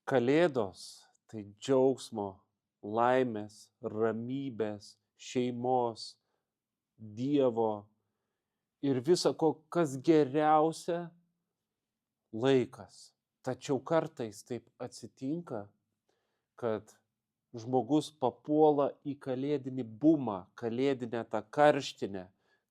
Kalėdos tai džiaugsmo, laimės, ramybės, šeimos, Dievo ir visa ko, kas geriausia laikas. Tačiau kartais taip atsitinka, kad žmogus papuola į kalėdinį bumą, kalėdinę tą karštinę,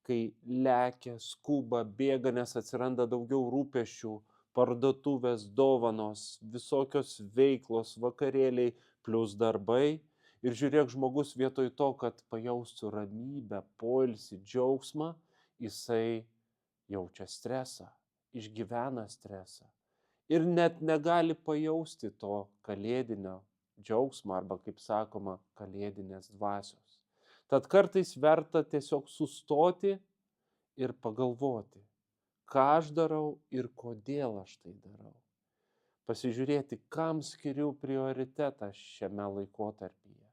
kai lekia, skuba, bėga, nes atsiranda daugiau rūpesčių, parduotuvės, dovanos, visokios veiklos, vakarėliai, plus darbai. Ir žiūrėk, žmogus vietoj to, kad pajaustų ramybę, poilsį, džiaugsmą, jisai jaučia stresą, išgyvena stresą ir net negali pajausti to kalėdinio džiaugsmo arba, kaip sakoma, kalėdinės dvasios. Tad kartais verta tiesiog sustoti ir pagalvoti, ką aš darau ir kodėl aš tai darau. Pasižiūrėti, kam skiriu prioritetą šiame laikotarpyje.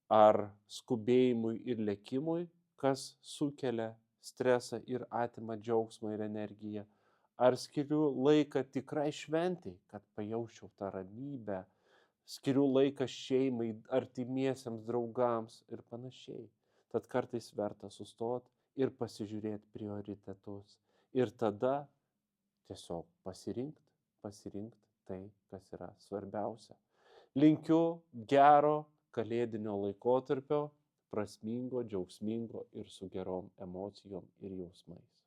Ar skubėjimui ir lėkimui, kas sukelia stresą ir atima džiaugsmą ir energiją, ar skiriu laiką tikrai šventei, kad pajausčiau tą ramybę, skiriu laiką šeimai, artimiesiems, draugams ir panašiai. Tad kartais verta sustoti ir pasižiūrėti prioritetus. Ir tada tiesiog pasirinkt tai, kas yra svarbiausia. Linkiu gero kalėdinio laikotarpio, prasmingo, džiaugsmingo ir su gerom emocijom ir jausmais.